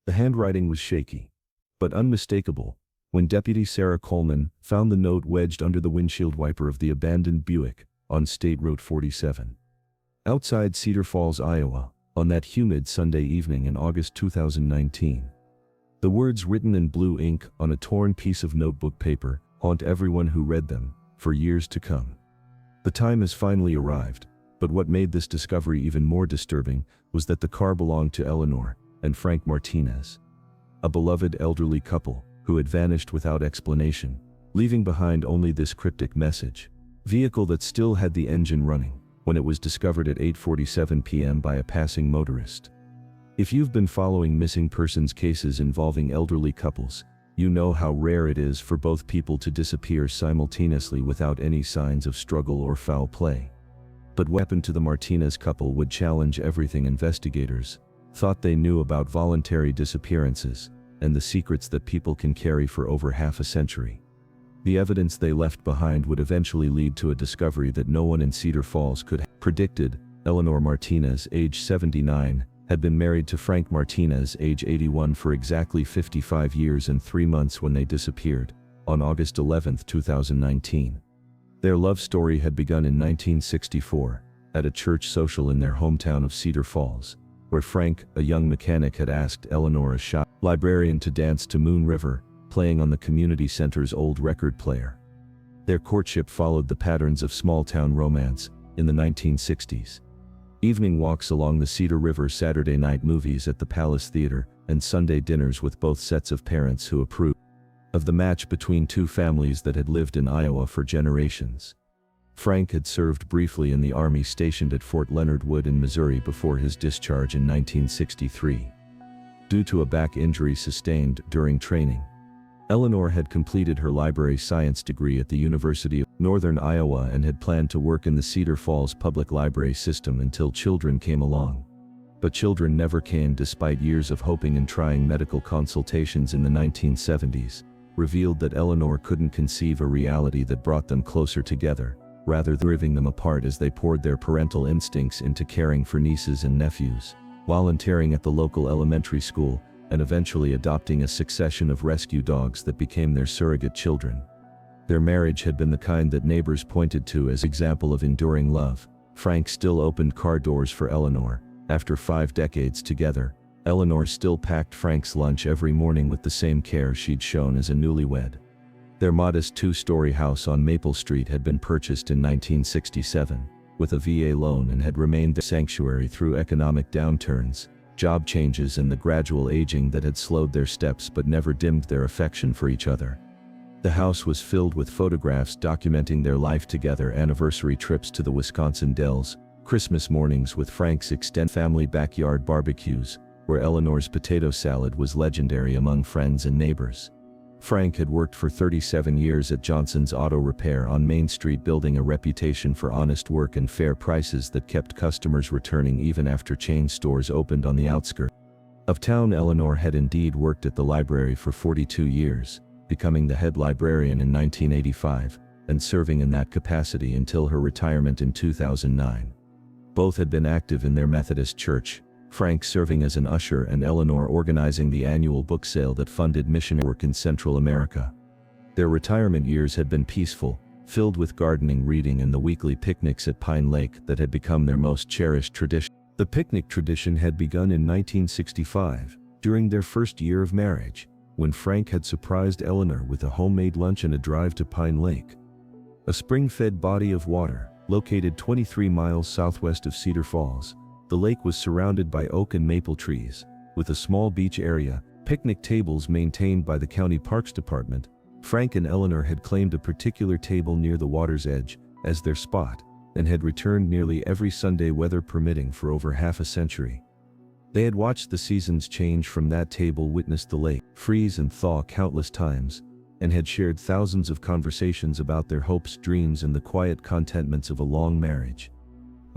The handwriting was shaky, but unmistakable, when Deputy Sarah Coleman found the note wedged under the windshield wiper of the abandoned Buick on State Road 47. Outside Cedar Falls, Iowa, on that humid Sunday evening in August 2019. The words written in blue ink on a torn piece of notebook paper haunt everyone who read them for years to come. The time has finally arrived, but what made this discovery even more disturbing was that the car belonged to Eleanor and Frank Martinez, a beloved elderly couple who had vanished without explanation, leaving behind only this cryptic message. Vehicle that still had the engine running when it was discovered at 8:47 p.m. by a passing motorist. If you've been following missing persons cases involving elderly couples, you know how rare it is for both people to disappear simultaneously without any signs of struggle or foul play. But what happened to the Martinez couple would challenge everything investigators thought they knew about voluntary disappearances and the secrets that people can carry for over half a century. The evidence they left behind would eventually lead to a discovery that no one in Cedar Falls could have predicted. Eleanor Martinez, age 79, had been married to Frank Martinez, age 81, for exactly 55 years and 3 months when they disappeared, on August 11, 2019. Their love story had begun in 1964, at a church social in their hometown of Cedar Falls, where Frank, a young mechanic, had asked Eleanor, a shy librarian, to dance to Moon River, playing on the community center's old record player. Their courtship followed the patterns of small-town romance in the 1960s. Evening walks along the Cedar River, Saturday night movies at the Palace Theater, and Sunday dinners with both sets of parents who approved of the match between two families that had lived in Iowa for generations. Frank had served briefly in the Army stationed at Fort Leonard Wood in Missouri before his discharge in 1963. Due to a back injury sustained during training, Eleanor had completed her library science degree at the University of Northern Iowa and had planned to work in the Cedar Falls public library system until children came along. But children never came, despite years of hoping and trying. Medical consultations in the 1970s revealed that Eleanor couldn't conceive a reality that brought them closer together, rather than riving them apart as they poured their parental instincts into caring for nieces and nephews, volunteering at the local elementary school, and eventually adopting a succession of rescue dogs that became their surrogate children. Their marriage had been the kind that neighbors pointed to as an example of enduring love. Frank still opened car doors for Eleanor. After 5 decades together, Eleanor still packed Frank's lunch every morning with the same care she'd shown as a newlywed. Their modest 2-story house on Maple Street had been purchased in 1967 with a VA loan and had remained their sanctuary through economic downturns, job changes, and the gradual aging that had slowed their steps but never dimmed their affection for each other. The house was filled with photographs documenting their life together, anniversary trips to the Wisconsin Dells, Christmas mornings with Frank's extended family, backyard barbecues, where Eleanor's potato salad was legendary among friends and neighbors. Frank had worked for 37 years at Johnson's Auto Repair on Main Street, building a reputation for honest work and fair prices that kept customers returning even after chain stores opened on the outskirts of town. Eleanor had indeed worked at the library for 42 years, becoming the head librarian in 1985, and serving in that capacity until her retirement in 2009. Both had been active in their Methodist church, Frank serving as an usher and Eleanor organizing the annual book sale that funded missionary work in Central America. Their retirement years had been peaceful, filled with gardening, reading, and the weekly picnics at Pine Lake that had become their most cherished tradition. The picnic tradition had begun in 1965, during their first year of marriage, when Frank had surprised Eleanor with a homemade lunch and a drive to Pine Lake, a spring-fed body of water located 23 miles southwest of Cedar Falls. The lake was surrounded by oak and maple trees, with a small beach area, picnic tables maintained by the county parks department. Frank and Eleanor had claimed a particular table near the water's edge as their spot, and had returned nearly every Sunday, weather permitting, for over half a century. They had watched the seasons change from that table, witnessed the lake freeze and thaw countless times, and had shared thousands of conversations about their hopes, dreams, and the quiet contentments of a long marriage.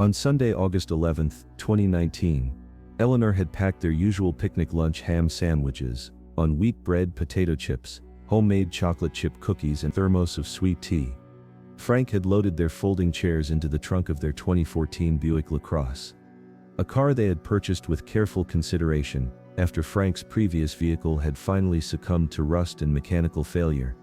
On Sunday, August 11, 2019, Eleanor had packed their usual picnic lunch: ham sandwiches on wheat bread, potato chips, homemade chocolate chip cookies, and thermos of sweet tea. Frank had loaded their folding chairs into the trunk of their 2014 Buick LaCrosse, a car they had purchased with careful consideration after Frank's previous vehicle had finally succumbed to rust and mechanical failure.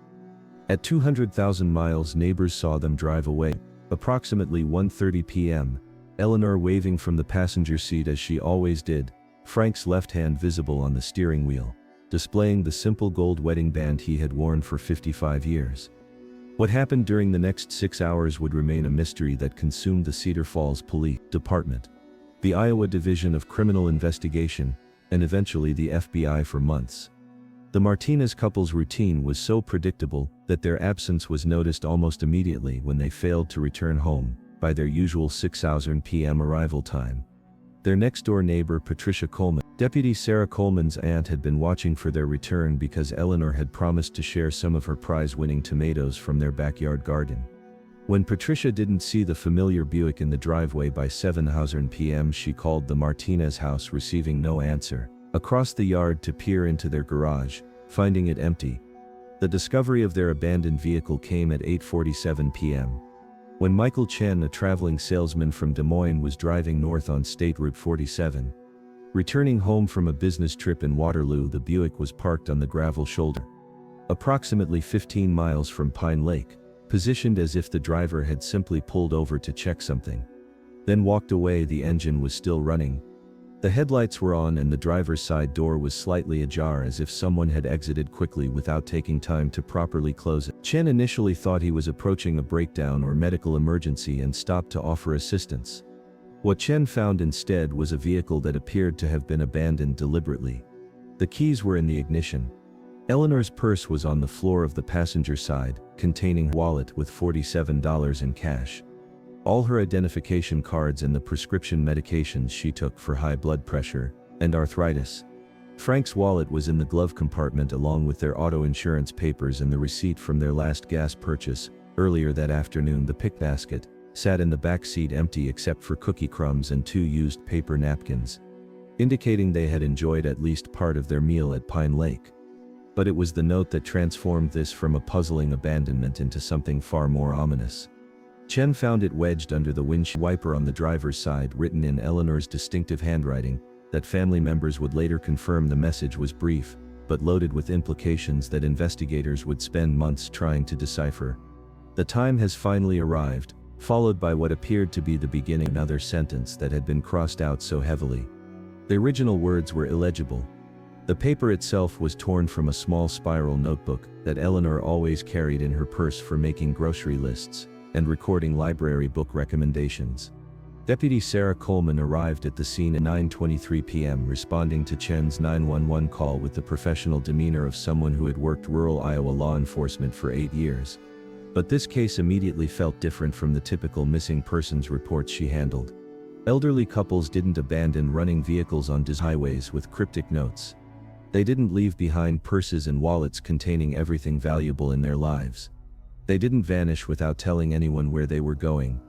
At 200,000 miles, neighbors saw them drive away. Approximately 1:30 p.m., Eleanor waving from the passenger seat as she always did, Frank's left hand visible on the steering wheel, displaying the simple gold wedding band he had worn for 55 years. What happened during the next 6 hours would remain a mystery that consumed the Cedar Falls Police Department, the Iowa Division of Criminal Investigation, and eventually the FBI for months. The Martinez couple's routine was so predictable that their absence was noticed almost immediately when they failed to return home by their usual 6:00 p.m. arrival time. Their next-door neighbor, Patricia Coleman, Deputy Sarah Coleman's aunt, had been watching for their return because Eleanor had promised to share some of her prize-winning tomatoes from their backyard garden. When Patricia didn't see the familiar Buick in the driveway by 7:00 p.m., she called the Martinez house, receiving no answer, across the yard to peer into their garage, finding it empty. The discovery of their abandoned vehicle came at 8:47 p.m. When Michael Chen, a traveling salesman from Des Moines, was driving north on State Route 47. Returning home from a business trip in Waterloo, the Buick was parked on the gravel shoulder, approximately 15 miles from Pine Lake, positioned as if the driver had simply pulled over to check something, then walked away. The engine was still running. The headlights were on and the driver's side door was slightly ajar, as if someone had exited quickly without taking time to properly close it. Chen initially thought he was approaching a breakdown or medical emergency and stopped to offer assistance. What Chen found instead was a vehicle that appeared to have been abandoned deliberately. The keys were in the ignition. Eleanor's purse was on the floor of the passenger side, containing a wallet with $47 in cash, all her identification cards, and the prescription medications she took for high blood pressure and arthritis. Frank's wallet was in the glove compartment, along with their auto insurance papers and the receipt from their last gas purchase. Earlier that afternoon, the pick basket sat in the back seat empty except for cookie crumbs and 2 used paper napkins, indicating they had enjoyed at least part of their meal at Pine Lake. But it was the note that transformed this from a puzzling abandonment into something far more ominous. Chen found it wedged under the windshield wiper on the driver's side, written in Eleanor's distinctive handwriting that family members would later confirm the message was brief, but loaded with implications that investigators would spend months trying to decipher. "The time has finally arrived," followed by what appeared to be the beginning of another sentence that had been crossed out so heavily. The original words were illegible. The paper itself was torn from a small spiral notebook that Eleanor always carried in her purse for making grocery lists and recording library book recommendations. Deputy Sarah Coleman arrived at the scene at 9:23 p.m., responding to Chen's 911 call with the professional demeanor of someone who had worked rural Iowa law enforcement for 8 years. But this case immediately felt different from the typical missing persons reports she handled. Elderly couples didn't abandon running vehicles on highways with cryptic notes. They didn't leave behind purses and wallets containing everything valuable in their lives. They didn't vanish without telling anyone where they were going,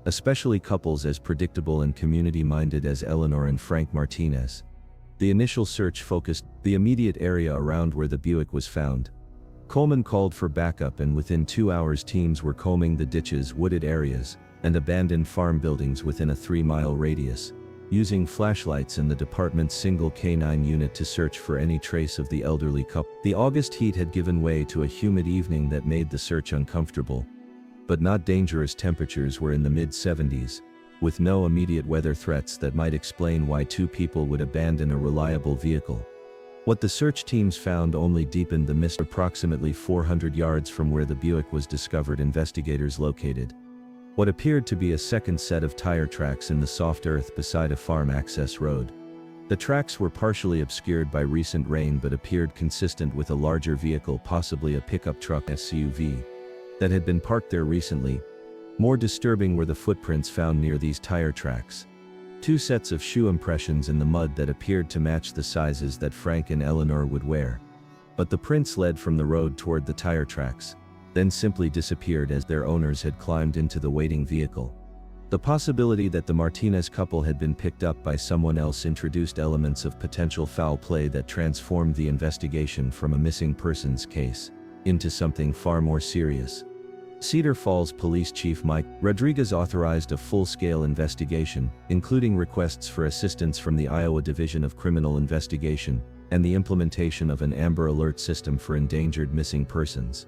especially couples as predictable and community-minded as Eleanor and Frank Martinez. The initial search focused the immediate area around where the Buick was found. Coleman called for backup, and within 2 hours teams were combing the ditches, wooded areas, and abandoned farm buildings within a 3-mile radius, using flashlights and the department's single K9 unit to search for any trace of the elderly couple. The August heat had given way to a humid evening that made the search uncomfortable, but not dangerous. Temperatures were in the mid-70s, with no immediate weather threats that might explain why 2 people would abandon a reliable vehicle. What the search teams found only deepened the mystery. Approximately 400 yards from where the Buick was discovered, investigators located what appeared to be a second set of tire tracks in the soft earth beside a farm access road. The tracks were partially obscured by recent rain but appeared consistent with a larger vehicle, possibly a pickup truck SUV, that had been parked there recently. More disturbing were the footprints found near these tire tracks. 2 sets of shoe impressions in the mud that appeared to match the sizes that Frank and Eleanor would wear. But the prints led from the road toward the tire tracks, then simply disappeared as their owners had climbed into the waiting vehicle. The possibility that the Martinez couple had been picked up by someone else introduced elements of potential foul play that transformed the investigation from a missing persons case into something far more serious. Cedar Falls Police Chief Mike Rodriguez authorized a full-scale investigation, including requests for assistance from the Iowa Division of Criminal Investigation and the implementation of an Amber Alert system for endangered missing persons.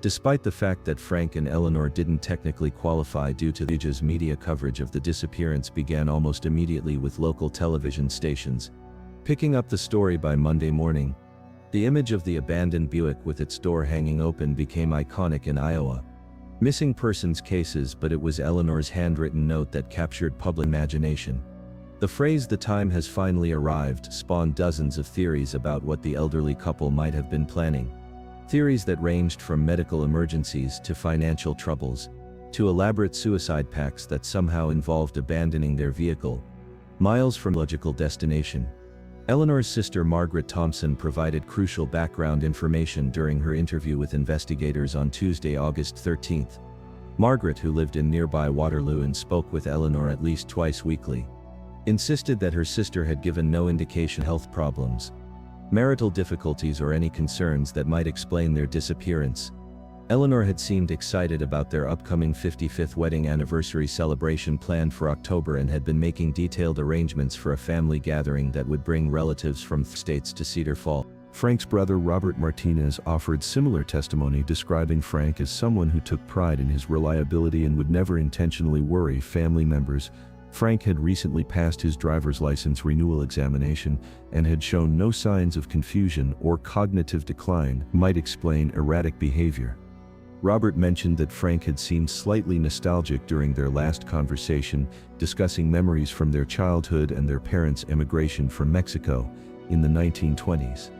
Despite the fact that Frank and Eleanor didn't technically qualify due to the media coverage of the disappearance began almost immediately with local television stations picking up the story by Monday morning. The image of the abandoned Buick with its door hanging open became iconic in Iowa. Missing persons cases, but it was Eleanor's handwritten note that captured public imagination. The phrase "the time has finally arrived" spawned dozens of theories about what the elderly couple might have been planning. Theories that ranged from medical emergencies to financial troubles, to elaborate suicide pacts that somehow involved abandoning their vehicle miles from logical destination. Eleanor's sister Margaret Thompson provided crucial background information during her interview with investigators on Tuesday, August 13. Margaret, who lived in nearby Waterloo and spoke with Eleanor at least twice weekly, insisted that her sister had given no indication of health problems, marital difficulties, or any concerns that might explain their disappearance. Eleanor had seemed excited about their upcoming 55th wedding anniversary celebration planned for October and had been making detailed arrangements for a family gathering that would bring relatives from states to Cedar Falls. Frank's brother Robert Martinez offered similar testimony, describing Frank as someone who took pride in his reliability and would never intentionally worry family members. Frank had recently passed his driver's license renewal examination and had shown no signs of confusion or cognitive decline might explain erratic behavior. Robert mentioned that Frank had seemed slightly nostalgic during their last conversation, discussing memories from their childhood and their parents' emigration from Mexico in the 1920s.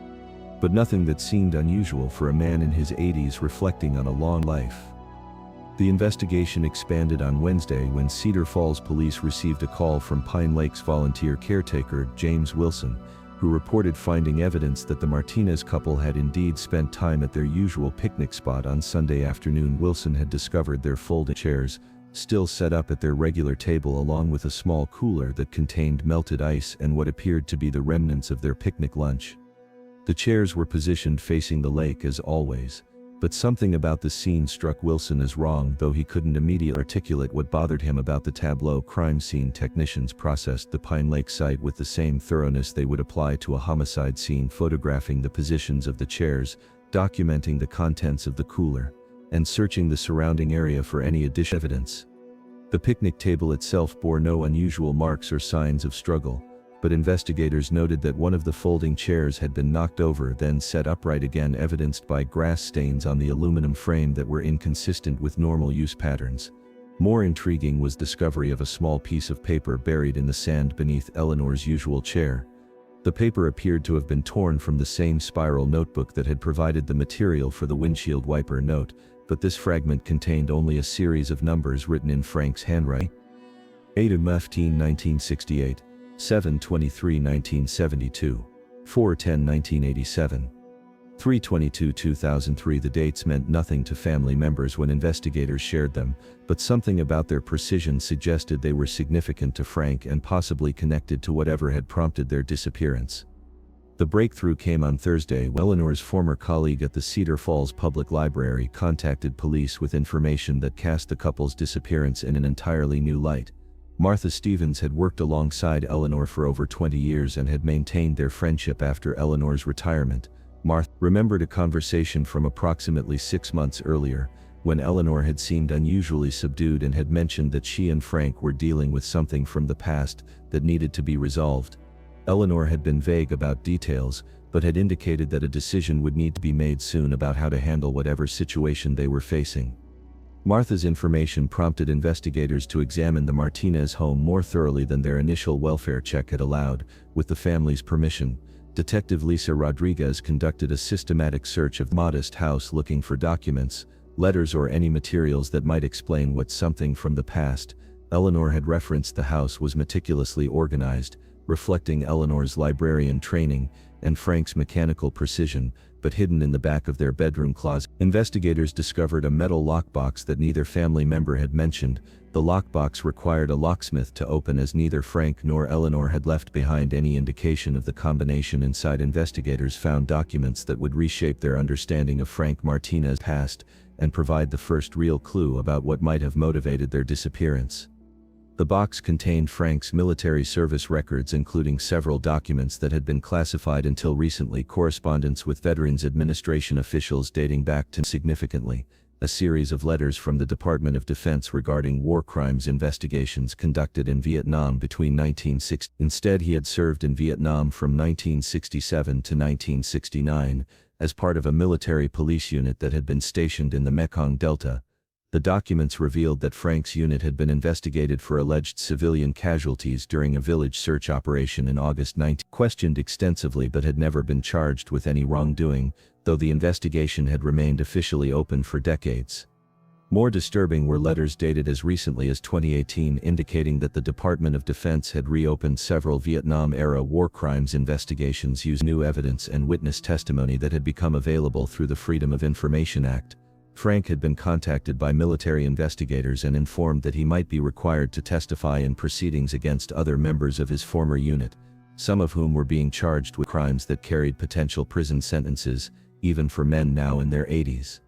But nothing that seemed unusual for a man in his 80s reflecting on a long life. The investigation expanded on Wednesday when Cedar Falls police received a call from Pine Lake's volunteer caretaker James Wilson, who reported finding evidence that the Martinez couple had indeed spent time at their usual picnic spot on Sunday afternoon. Wilson had discovered their folding chairs, still set up at their regular table, along with a small cooler that contained melted ice and what appeared to be the remnants of their picnic lunch. The chairs were positioned facing the lake as always, but something about the scene struck Wilson as wrong, though he couldn't immediately articulate what bothered him about the tableau. Crime scene technicians processed the Pine Lake site with the same thoroughness they would apply to a homicide scene, photographing the positions of the chairs, documenting the contents of the cooler, and searching the surrounding area for any additional evidence. The picnic table itself bore no unusual marks or signs of struggle, but investigators noted that one of the folding chairs had been knocked over, then set upright again, evidenced by grass stains on the aluminum frame that were inconsistent with normal use patterns. More intriguing was the discovery of a small piece of paper buried in the sand beneath Eleanor's usual chair. The paper appeared to have been torn from the same spiral notebook that had provided the material for the windshield wiper note, but this fragment contained only a series of numbers written in Frank's handwriting. 8/15 1968, 7/23 1972, 4/10 1987, 3/22 2003. The dates meant nothing to family members when investigators shared them, but something about their precision suggested they were significant to Frank and possibly connected to whatever had prompted their disappearance. The breakthrough came on Thursday when Eleanor's former colleague at the Cedar Falls Public Library contacted police with information that cast the couple's disappearance in an entirely new light. Martha Stevens had worked alongside Eleanor for over 20 years and had maintained their friendship after Eleanor's retirement. Martha remembered a conversation from approximately 6 months earlier, when Eleanor had seemed unusually subdued and had mentioned that she and Frank were dealing with something from the past that needed to be resolved. Eleanor had been vague about details, but had indicated that a decision would need to be made soon about how to handle whatever situation they were facing. Martha's information prompted investigators to examine the Martinez home more thoroughly than their initial welfare check had allowed. With the family's permission, Detective Lisa Rodriguez conducted a systematic search of the modest house, looking for documents, letters, or any materials that might explain what something from the past. Eleanor had referenced the house was meticulously organized, reflecting Eleanor's librarian training, and Frank's mechanical precision, but hidden in the back of their bedroom closet. Investigators discovered a metal lockbox that neither family member had mentioned. The lockbox required a locksmith to open, as neither Frank nor Eleanor had left behind any indication of the combination inside. Investigators found documents that would reshape their understanding of Frank Martinez's past and provide the first real clue about what might have motivated their disappearance. The box contained Frank's military service records, including several documents that had been classified until recently, correspondence with Veterans Administration officials dating back to significantly, a series of letters from the Department of Defense regarding war crimes investigations conducted in Vietnam between 1960. Instead, he had served in Vietnam from 1967 to 1969 as part of a military police unit that had been stationed in the Mekong Delta. The documents revealed that Frank's unit had been investigated for alleged civilian casualties during a village search operation in August 19. Questioned extensively but had never been charged with any wrongdoing, though the investigation had remained officially open for decades. More disturbing were letters dated as recently as 2018 indicating that the Department of Defense had reopened several Vietnam-era war crimes investigations using new evidence and witness testimony that had become available through the Freedom of Information Act. Frank had been contacted by military investigators and informed that he might be required to testify in proceedings against other members of his former unit, some of whom were being charged with crimes that carried potential prison sentences, even for men now in their 80s.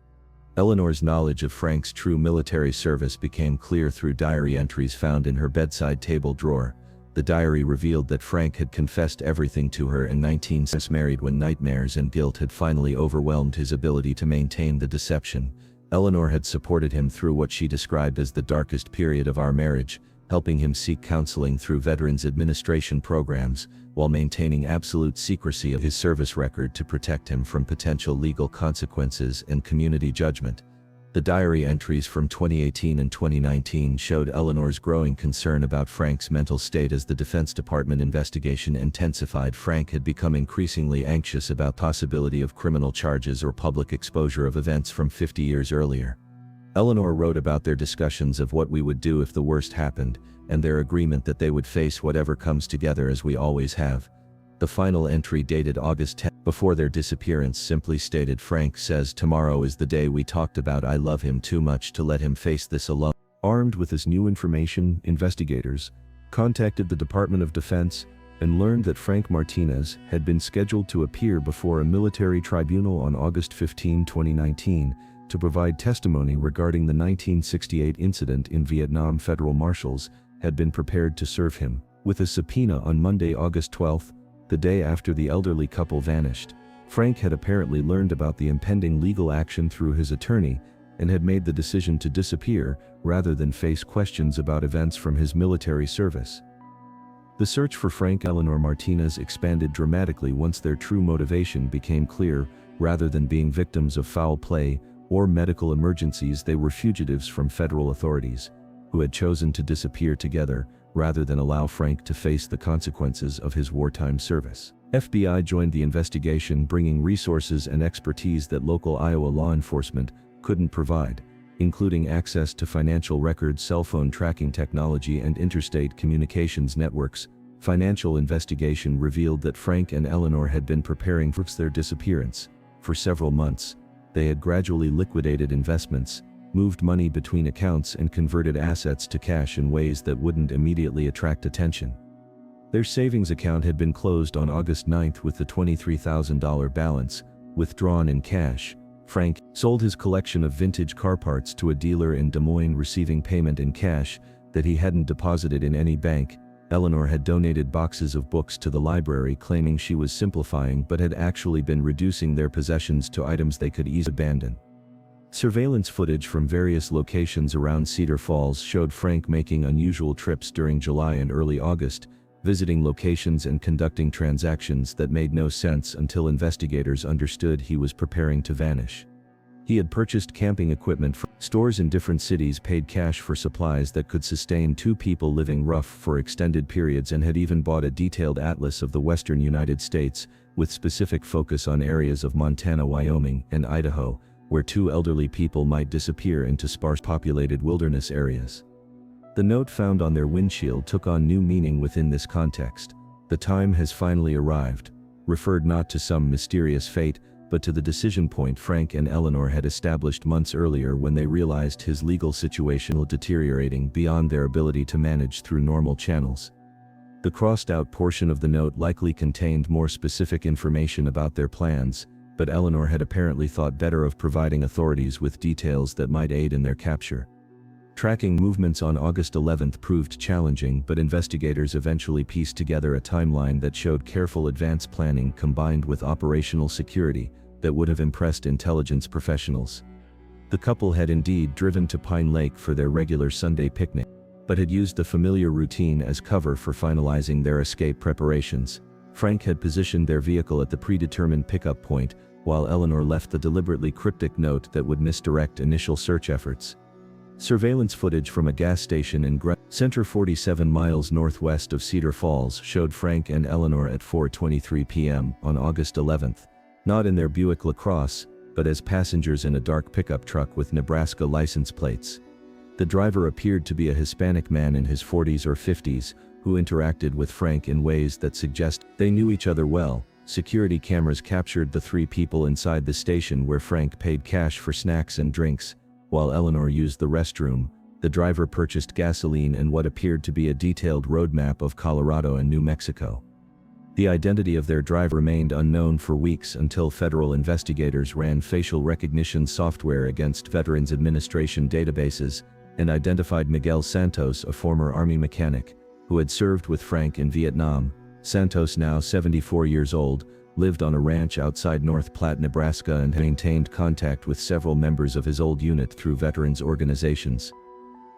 Eleanor's knowledge of Frank's true military service became clear through diary entries found in her bedside table drawer. The diary revealed that Frank had confessed everything to her in 1960, married when nightmares and guilt had finally overwhelmed his ability to maintain the deception. Eleanor had supported him through what she described as the darkest period of our marriage, helping him seek counseling through Veterans Administration programs, while maintaining absolute secrecy of his service record to protect him from potential legal consequences and community judgment. The diary entries from 2018 and 2019 showed Eleanor's growing concern about Frank's mental state as the Defense Department investigation intensified. Frank had become increasingly anxious about possibility of criminal charges or public exposure of events from 50 years earlier. Eleanor wrote about their discussions of what we would do if the worst happened, and their agreement that they would face whatever comes together, as we always have. The final entry, dated August 10, before their disappearance, simply stated, "Frank says tomorrow is the day we talked about. I love him too much to let him face this alone." Armed with this new information, investigators contacted the Department of Defense and learned that Frank Martinez had been scheduled to appear before a military tribunal on August 15, 2019, to provide testimony regarding the 1968 incident in Vietnam. Federal marshals had been prepared to serve him with a subpoena on Monday, August 12, the day after the elderly couple vanished. Frank had apparently learned about the impending legal action through his attorney and had made the decision to disappear rather than face questions about events from his military service. The search for Frank and Eleanor Martinez expanded dramatically once their true motivation became clear. Rather than being victims of foul play or medical emergencies, they were fugitives from federal authorities who had chosen to disappear together rather than allow Frank to face the consequences of his wartime service. FBI joined the investigation, bringing resources and expertise that local Iowa law enforcement couldn't provide, including access to financial records, cell phone tracking technology, and interstate communications networks. Financial investigation revealed that Frank and Eleanor had been preparing for their disappearance for several months. They had gradually liquidated investments, moved money between accounts, and converted assets to cash in ways that wouldn't immediately attract attention. Their savings account had been closed on August 9 with the $23,000 balance withdrawn in cash. Frank sold his collection of vintage car parts to a dealer in Des Moines, receiving payment in cash that he hadn't deposited in any bank. Eleanor had donated boxes of books to the library, claiming she was simplifying, but had actually been reducing their possessions to items they could easily abandon. Surveillance footage from various locations around Cedar Falls showed Frank making unusual trips during July and early August, visiting locations and conducting transactions that made no sense until investigators understood he was preparing to vanish. He had purchased camping equipment from stores in different cities, paid cash for supplies that could sustain two people living rough for extended periods, and had even bought a detailed atlas of the western United States, with specific focus on areas of Montana, Wyoming, and Idaho, where two elderly people might disappear into sparse populated wilderness areas. The note found on their windshield took on new meaning within this context. "The time has finally arrived. referred not to some mysterious fate, but to the decision point Frank and Eleanor had established months earlier when they realized his legal situation was deteriorating beyond their ability to manage through normal channels. The crossed-out portion of the note likely contained more specific information about their plans, but Eleanor had apparently thought better of providing authorities with details that might aid in their capture. Tracking movements on August 11 proved challenging, but investigators eventually pieced together a timeline that showed careful advance planning combined with operational security that would have impressed intelligence professionals. The couple had indeed driven to Pine Lake for their regular Sunday picnic, but had used the familiar routine as cover for finalizing their escape preparations. Frank had positioned their vehicle at the predetermined pickup point, while Eleanor left the deliberately cryptic note that would misdirect initial search efforts. Surveillance footage from a gas station in Center 47 miles northwest of Cedar Falls showed Frank and Eleanor at 4:23 p.m. on August 11, not in their Buick LaCrosse, but as passengers in a dark pickup truck with Nebraska license plates. The driver appeared to be a Hispanic man in his 40s or 50s, who interacted with Frank in ways that suggest they knew each other well. Security cameras captured the three people inside the station where Frank paid cash for snacks and drinks, while Eleanor used the restroom. The driver purchased gasoline and what appeared to be a detailed roadmap of Colorado and New Mexico. The identity of their driver remained unknown for weeks until federal investigators ran facial recognition software against Veterans Administration databases and identified Miguel Santos, a former Army mechanic, who had served with Frank in Vietnam. Santos, now 74 years old, lived on a ranch outside North Platte, Nebraska, and maintained contact with several members of his old unit through veterans organizations.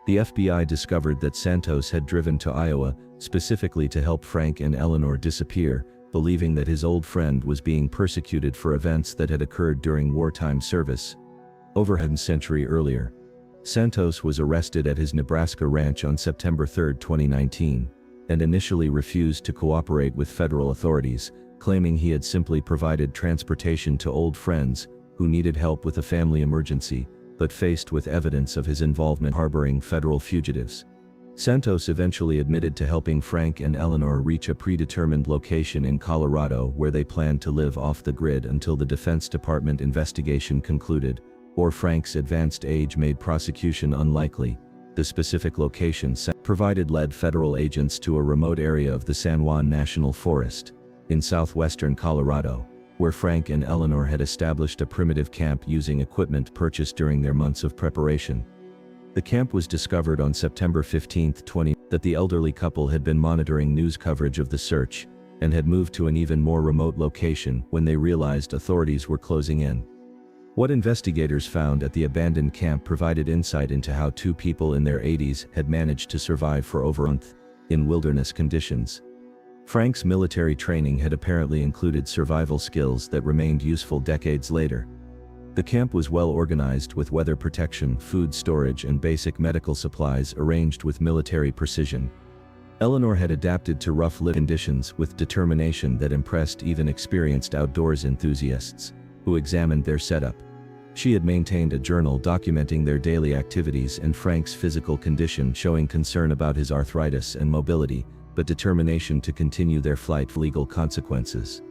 The FBI discovered that Santos had driven to Iowa, specifically to help Frank and Eleanor disappear, believing that his old friend was being persecuted for events that had occurred during wartime service. Over a century earlier, Santos was arrested at his Nebraska ranch on September 3, 2019, and initially refused to cooperate with federal authorities, claiming he had simply provided transportation to old friends who needed help with a family emergency, but faced with evidence of his involvement harboring federal fugitives. Santos eventually admitted to helping Frank and Eleanor reach a predetermined location in Colorado where they planned to live off the grid until the Defense Department investigation concluded, or Frank's advanced age made prosecution unlikely. The specific location provided led federal agents to a remote area of the San Juan National Forest, in southwestern Colorado, where Frank and Eleanor had established a primitive camp using equipment purchased during their months of preparation. The camp was discovered on September 15, 2020, that the elderly couple had been monitoring news coverage of the search, and had moved to an even more remote location when they realized authorities were closing in. What investigators found at the abandoned camp provided insight into how two people in their 80s had managed to survive for over a month in wilderness conditions. Frank's military training had apparently included survival skills that remained useful decades later. The camp was well organized with weather protection, food storage, and basic medical supplies arranged with military precision. Eleanor had adapted to rough living conditions with determination that impressed even experienced outdoors enthusiasts who examined their setup. She had maintained a journal documenting their daily activities and Frank's physical condition, showing concern about his arthritis and mobility, but determination to continue their flight for legal consequences.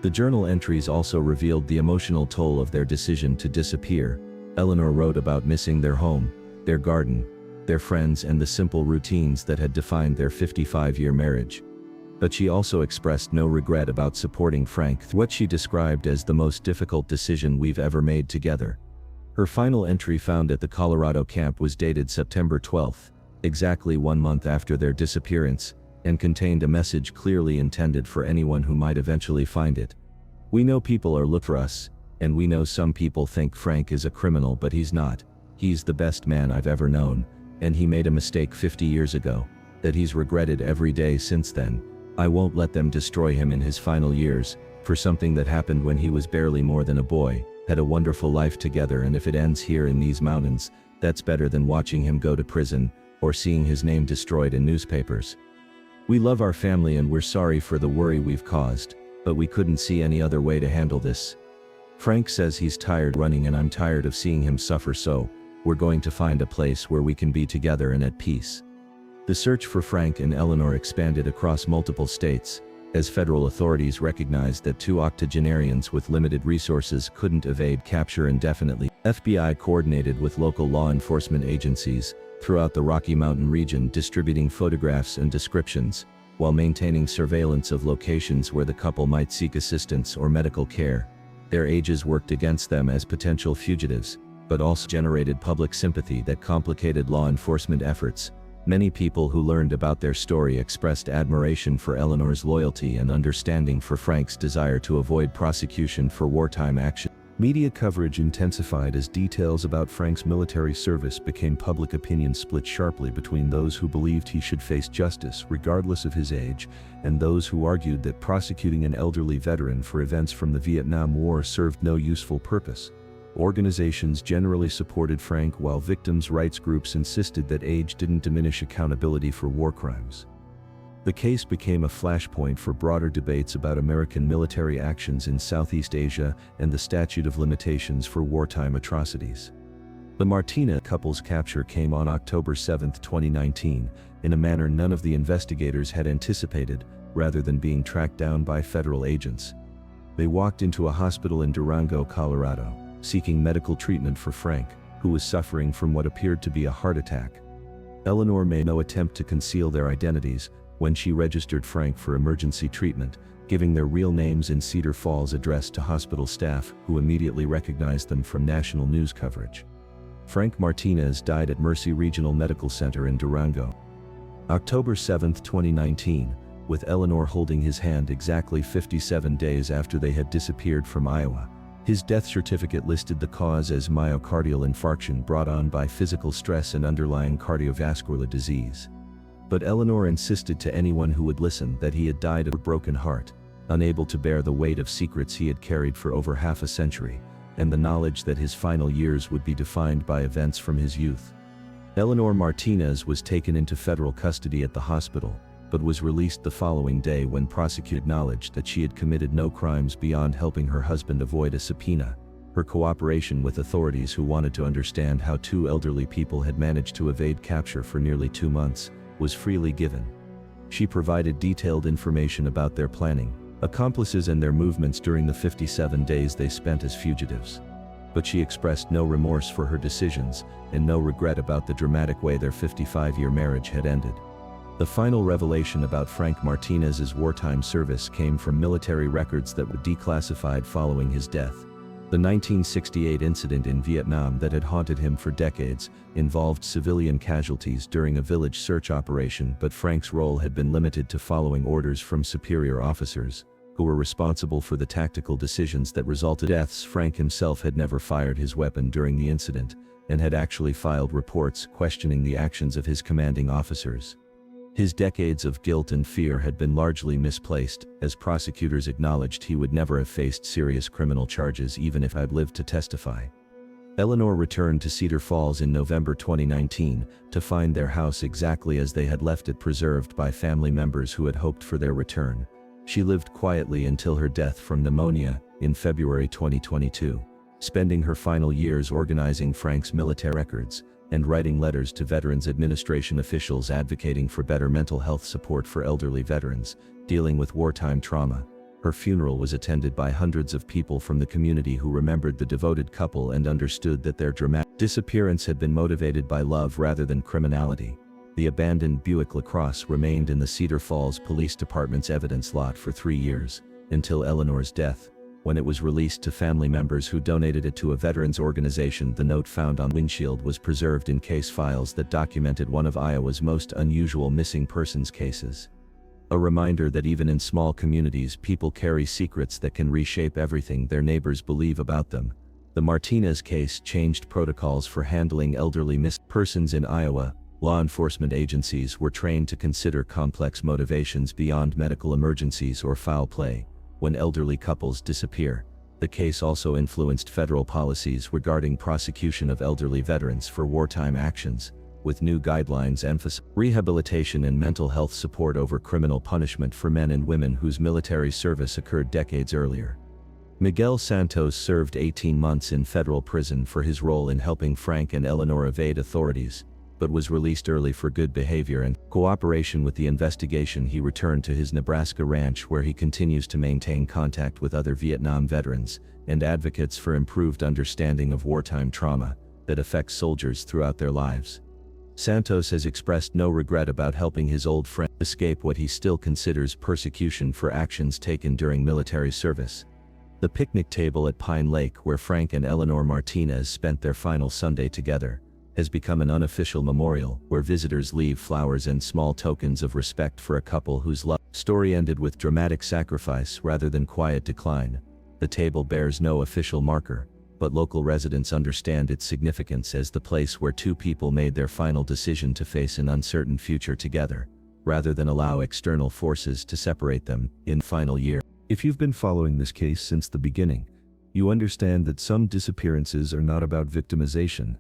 The journal entries also revealed the emotional toll of their decision to disappear. Eleanor wrote about missing their home, their garden, their friends, and the simple routines that had defined their 55-year marriage. But she also expressed no regret about supporting Frank through what she described as the most difficult decision we've ever made together. Her final entry found at the Colorado camp was dated September 12, exactly 1 month after their disappearance, and contained a message clearly intended for anyone who might eventually find it. "We know people are looking for us, and we know some people think Frank is a criminal, but he's not. He's the best man I've ever known, and he made a mistake 50 years ago that he's regretted every day since then. I won't let them destroy him in his final years for something that happened when he was barely more than a boy. Had a wonderful life together, and if it ends here in these mountains, that's better than watching him go to prison or seeing his name destroyed in newspapers. We love our family and we're sorry for the worry we've caused, but we couldn't see any other way to handle this. Frank says he's tired running and I'm tired of seeing him suffer, so we're going to find a place where we can be together and at peace." The search for Frank and Eleanor expanded across multiple states, As federal authorities recognized that two octogenarians with limited resources couldn't evade capture indefinitely, FBI coordinated with local law enforcement agencies throughout the Rocky Mountain region, distributing photographs and descriptions, while maintaining surveillance of locations where the couple might seek assistance or medical care. Their ages worked against them as potential fugitives, but also generated public sympathy that complicated law enforcement efforts. Many people who learned about their story expressed admiration for Eleanor's loyalty and understanding for Frank's desire to avoid prosecution for wartime action. Media coverage intensified as details about Frank's military service became public. Opinion split sharply between those who believed he should face justice regardless of his age, and those who argued that prosecuting an elderly veteran for events from the Vietnam War served no useful purpose. Organizations generally supported Frank, while victims' rights groups insisted that age didn't diminish accountability for war crimes. The case became a flashpoint for broader debates about American military actions in Southeast Asia and the statute of limitations for wartime atrocities. The Martinez couple's capture came on October 7, 2019, in a manner none of the investigators had anticipated. Rather than being tracked down by federal agents, they walked into a hospital in Durango, Colorado, seeking medical treatment for Frank, who was suffering from what appeared to be a heart attack. Eleanor made no attempt to conceal their identities when she registered Frank for emergency treatment, giving their real names and Cedar Falls address to hospital staff, who immediately recognized them from national news coverage. Frank Martinez died at Mercy Regional Medical Center in Durango, October 7, 2019, with Eleanor holding his hand exactly 57 days after they had disappeared from Iowa. His death certificate listed the cause as myocardial infarction brought on by physical stress and underlying cardiovascular disease. But Eleanor insisted to anyone who would listen that he had died of a broken heart, unable to bear the weight of secrets he had carried for over half a century, and the knowledge that his final years would be defined by events from his youth. Eleanor Martinez was taken into federal custody at the hospital, but was released the following day when prosecutors acknowledged that she had committed no crimes beyond helping her husband avoid a subpoena. Her cooperation with authorities who wanted to understand how two elderly people had managed to evade capture for nearly 2 months was freely given. She provided detailed information about their planning, accomplices and their movements during the 57 days they spent as fugitives. But she expressed no remorse for her decisions, and no regret about the dramatic way their 55-year marriage had ended. The final revelation about Frank Martinez's wartime service came from military records that were declassified following his death. The 1968 incident in Vietnam that had haunted him for decades involved civilian casualties during a village search operation, but Frank's role had been limited to following orders from superior officers, who were responsible for the tactical decisions that resulted in deaths. Frank himself had never fired his weapon during the incident, and had actually filed reports questioning the actions of his commanding officers. His decades of guilt and fear had been largely misplaced, as prosecutors acknowledged he would never have faced serious criminal charges even if I'd lived to testify. Eleanor returned to Cedar Falls in November 2019 to find their house exactly as they had left it, preserved by family members who had hoped for their return. She lived quietly until her death from pneumonia in February 2022, spending her final years organizing Frank's military records and writing letters to Veterans Administration officials advocating for better mental health support for elderly veterans dealing with wartime trauma. Her funeral was attended by hundreds of people from the community who remembered the devoted couple and understood that their dramatic disappearance had been motivated by love rather than criminality. The abandoned Buick LaCrosse remained in the Cedar Falls Police Department's evidence lot for 3 years, until Eleanor's death, when it was released to family members who donated it to a veterans organization. The note found on windshield was preserved in case files that documented one of Iowa's most unusual missing persons cases. A reminder that even in small communities, people carry secrets that can reshape everything their neighbors believe about them. The Martinez case changed protocols for handling elderly missing persons in Iowa. Law enforcement agencies were trained to consider complex motivations beyond medical emergencies or foul play when elderly couples disappear. The case also influenced federal policies regarding prosecution of elderly veterans for wartime actions, with new guidelines emphasizing rehabilitation and mental health support over criminal punishment for men and women whose military service occurred decades earlier. Miguel Santos served 18 months in federal prison for his role in helping Frank and Eleanor evade authorities. but was released early for good behavior and cooperation with the investigation. He returned to his Nebraska ranch, where he continues to maintain contact with other Vietnam veterans and advocates for improved understanding of wartime trauma that affects soldiers throughout their lives. Santos has expressed no regret about helping his old friend escape what he still considers persecution for actions taken during military service. The picnic table at Pine Lake, where Frank and Eleanor Martinez spent their final Sunday together, has become an unofficial memorial where visitors leave flowers and small tokens of respect for a couple whose love story ended with dramatic sacrifice rather than quiet decline. The table bears no official marker, but local residents understand its significance as the place where two people made their final decision to face an uncertain future together, rather than allow external forces to separate them in the final year. If you've been following this case since the beginning, you understand that some disappearances are not about victimization,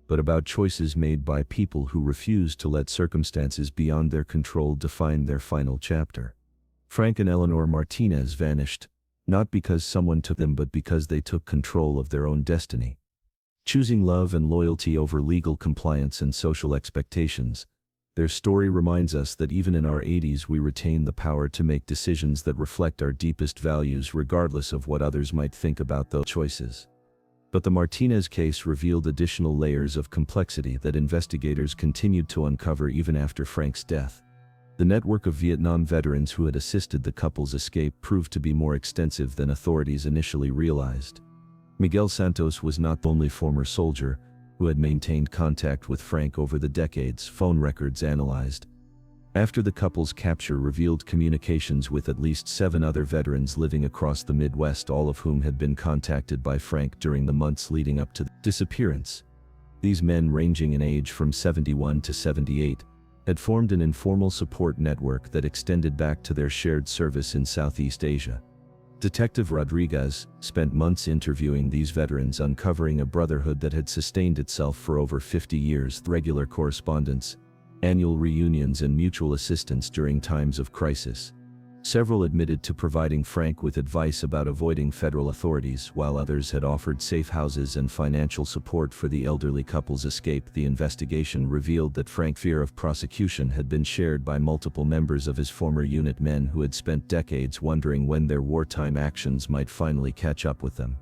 but about choices made by people who refuse to let circumstances beyond their control define their final chapter. Frank and Eleanor Martinez vanished, not because someone took them but because they took control of their own destiny. Choosing love and loyalty over legal compliance and social expectations, their story reminds us that even in our 80s we retain the power to make decisions that reflect our deepest values regardless of what others might think about those choices. But the Martinez case revealed additional layers of complexity that investigators continued to uncover even after Frank's death. The network of Vietnam veterans who had assisted the couple's escape proved to be more extensive than authorities initially realized. Miguel Santos was not the only former soldier who had maintained contact with Frank over the decades. Phone records analyzed after the couple's capture revealed communications with at least 7 other veterans living across the Midwest, all of whom had been contacted by Frank during the months leading up to the disappearance. These men, ranging in age from 71 to 78, had formed an informal support network that extended back to their shared service in Southeast Asia. Detective Rodriguez spent months interviewing these veterans, uncovering a brotherhood that had sustained itself for over 50 years. Regular correspondence, annual reunions, and mutual assistance during times of crisis. Several admitted to providing Frank with advice about avoiding federal authorities, while others had offered safe houses and financial support for the elderly couple's escape. The investigation revealed that Frank's fear of prosecution had been shared by multiple members of his former unit, men who had spent decades wondering when their wartime actions might finally catch up with them.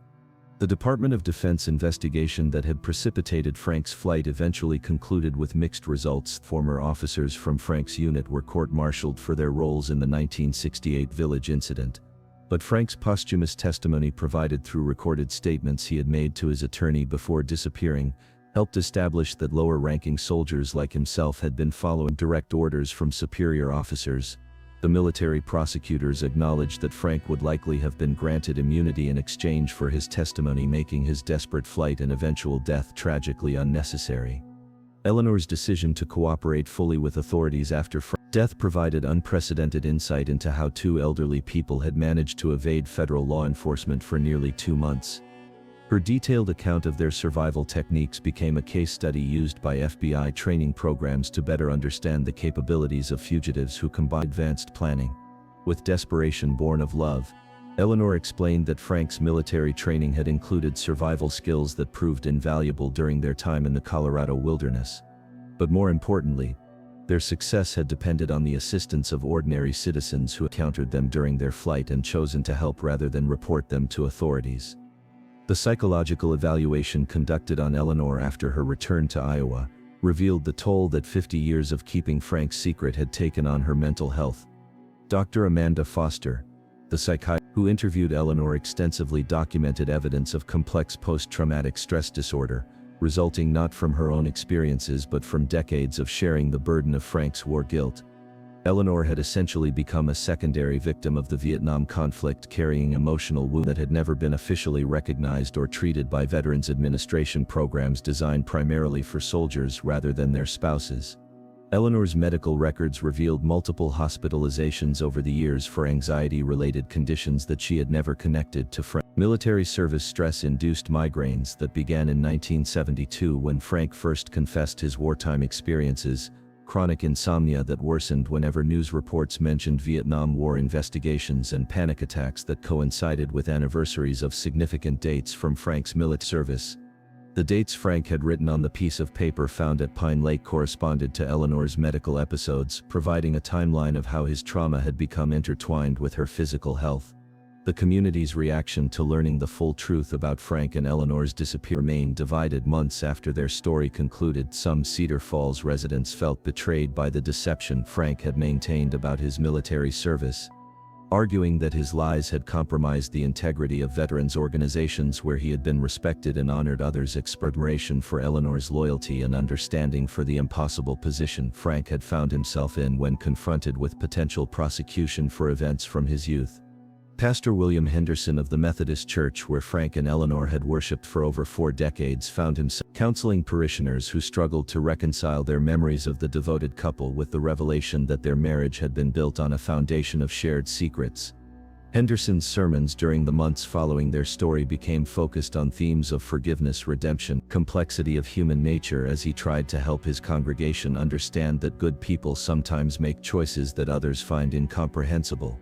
The Department of Defense investigation that had precipitated Frank's flight eventually concluded with mixed results. Former officers from Frank's unit were court-martialed for their roles in the 1968 Village incident, but Frank's posthumous testimony, provided through recorded statements he had made to his attorney before disappearing, helped establish that lower-ranking soldiers like himself had been following direct orders from superior officers. The military prosecutors acknowledged that Frank would likely have been granted immunity in exchange for his testimony, making his desperate flight and eventual death tragically unnecessary. Eleanor's decision to cooperate fully with authorities after Frank's death provided unprecedented insight into how 2 elderly people had managed to evade federal law enforcement for nearly 2 months. Her detailed account of their survival techniques became a case study used by FBI training programs to better understand the capabilities of fugitives who combine advanced planning with desperation born of love. Eleanor explained that Frank's military training had included survival skills that proved invaluable during their time in the Colorado wilderness. But more importantly, their success had depended on the assistance of ordinary citizens who encountered them during their flight and chosen to help rather than report them to authorities. The psychological evaluation conducted on Eleanor after her return to Iowa revealed the toll that 50 years of keeping Frank's secret had taken on her mental health. Dr. Amanda Foster, the psychiatrist who interviewed Eleanor, extensively documented evidence of complex post-traumatic stress disorder, resulting not from her own experiences but from decades of sharing the burden of Frank's war guilt. Eleanor had essentially become a secondary victim of the Vietnam conflict, carrying emotional wounds that had never been officially recognized or treated by Veterans Administration programs designed primarily for soldiers rather than their spouses. Eleanor's medical records revealed multiple hospitalizations over the years for anxiety-related conditions that she had never connected to Frank's military service. Stress-induced migraines that began in 1972 when Frank first confessed his wartime experiences, chronic insomnia that worsened whenever news reports mentioned Vietnam War investigations, and panic attacks that coincided with anniversaries of significant dates from Frank's military service. The dates Frank had written on the piece of paper found at Pine Lake corresponded to Eleanor's medical episodes, providing a timeline of how his trauma had become intertwined with her physical health. The community's reaction to learning the full truth about Frank and Eleanor's disappearance remained divided months after their story concluded. Some Cedar Falls residents felt betrayed by the deception Frank had maintained about his military service, arguing that his lies had compromised the integrity of veterans organizations where he had been respected and honored. Others expressed admiration for Eleanor's loyalty and understanding for the impossible position Frank had found himself in when confronted with potential prosecution for events from his youth. Pastor William Henderson of the Methodist Church, where Frank and Eleanor had worshipped for over 4 decades, found himself counseling parishioners who struggled to reconcile their memories of the devoted couple with the revelation that their marriage had been built on a foundation of shared secrets. Henderson's sermons during the months following their story became focused on themes of forgiveness, redemption, complexity of human nature, as he tried to help his congregation understand that good people sometimes make choices that others find incomprehensible.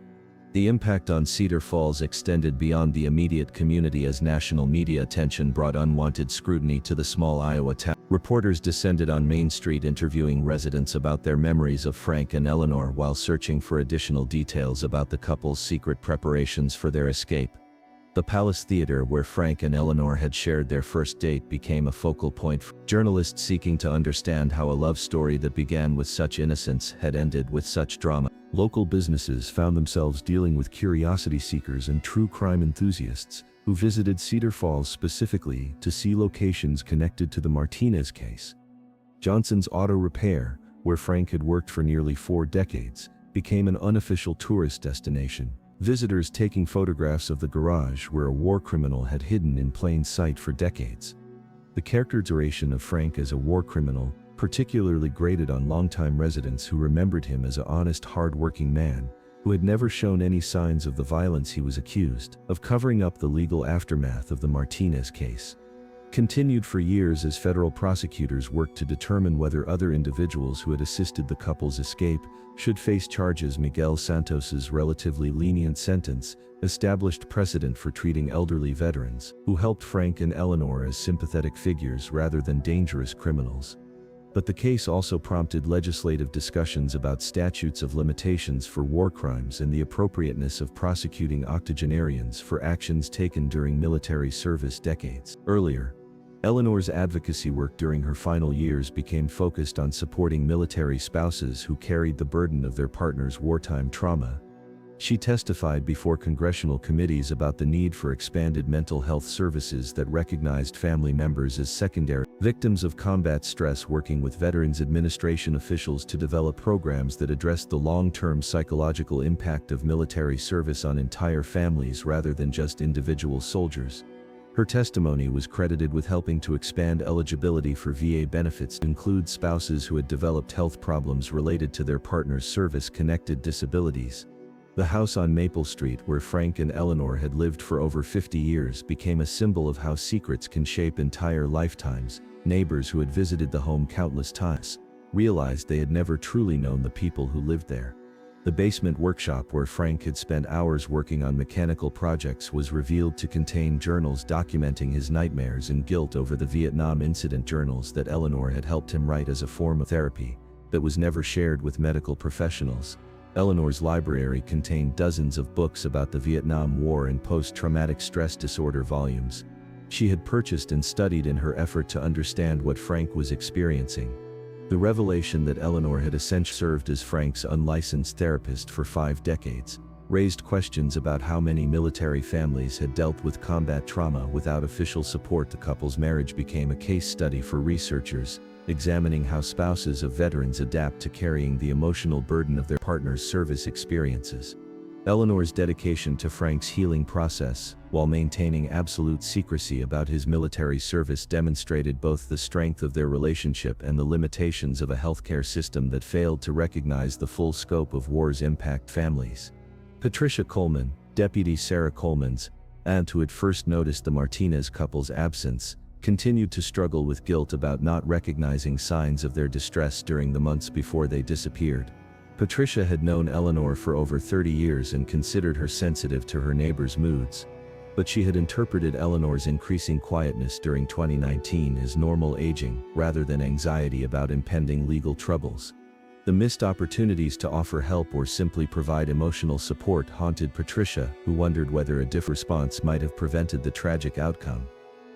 The impact on Cedar Falls extended beyond the immediate community as national media attention brought unwanted scrutiny to the small Iowa town. Reporters descended on Main Street interviewing residents about their memories of Frank and Eleanor while searching for additional details about the couple's secret preparations for their escape. The Palace Theater, where Frank and Eleanor had shared their first date, became a focal point for journalists seeking to understand how a love story that began with such innocence had ended with such drama. Local businesses found themselves dealing with curiosity seekers and true crime enthusiasts who visited Cedar Falls specifically to see locations connected to the Martinez case. Johnson's Auto Repair, where Frank had worked for nearly 4 decades, became an unofficial tourist destination. Visitors taking photographs of the garage where a war criminal had hidden in plain sight for decades. The characterization of Frank as a war criminal particularly grated on longtime residents who remembered him as an honest, hard-working man who had never shown any signs of the violence he was accused of. Covering up the legal aftermath of the Martinez case continued for years as federal prosecutors worked to determine whether other individuals who had assisted the couple's escape should face charges. Miguel Santos's relatively lenient sentence established precedent for treating elderly veterans who helped Frank and Eleanor as sympathetic figures rather than dangerous criminals. But the case also prompted legislative discussions about statutes of limitations for war crimes and the appropriateness of prosecuting octogenarians for actions taken during military service decades earlier. Eleanor's advocacy work during her final years became focused on supporting military spouses who carried the burden of their partner's wartime trauma. She testified before congressional committees about the need for expanded mental health services that recognized family members as secondary victims of combat stress, working with Veterans Administration officials to develop programs that addressed the long-term psychological impact of military service on entire families rather than just individual soldiers. Her testimony was credited with helping to expand eligibility for VA benefits to include spouses who had developed health problems related to their partner's service-connected disabilities. The house on Maple Street, where Frank and Eleanor had lived for over 50 years, became a symbol of how secrets can shape entire lifetimes. Neighbors who had visited the home countless times realized they had never truly known the people who lived there. The basement workshop where Frank had spent hours working on mechanical projects was revealed to contain journals documenting his nightmares and guilt over the Vietnam incident, journals that Eleanor had helped him write as a form of therapy that was never shared with medical professionals. Eleanor's library contained dozens of books about the Vietnam War and post-traumatic stress disorder, volumes she had purchased and studied in her effort to understand what Frank was experiencing. The revelation that Eleanor had essentially served as Frank's unlicensed therapist for 5 decades raised questions about how many military families had dealt with combat trauma without official support. The couple's marriage became a case study for researchers, examining how spouses of veterans adapt to carrying the emotional burden of their partner's service experiences. Eleanor's dedication to Frank's healing process, while maintaining absolute secrecy about his military service, demonstrated both the strength of their relationship and the limitations of a healthcare system that failed to recognize the full scope of war's impact. Families. Patricia Coleman, Deputy Sarah Coleman's aunt, who had first noticed the Martinez couple's absence, continued to struggle with guilt about not recognizing signs of their distress during the months before they disappeared. Patricia had known Eleanor for over 30 years and considered her sensitive to her neighbors' moods. but she had interpreted Eleanor's increasing quietness during 2019 as normal aging rather than anxiety about impending legal troubles. The missed opportunities to offer help or simply provide emotional support haunted Patricia, who wondered whether a different response might have prevented the tragic outcome.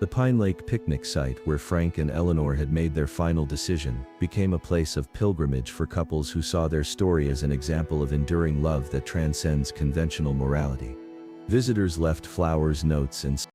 The Pine Lake picnic site where Frank and Eleanor had made their final decision became a place of pilgrimage for couples who saw their story as an example of enduring love that transcends conventional morality. Visitors left flowers, notes, and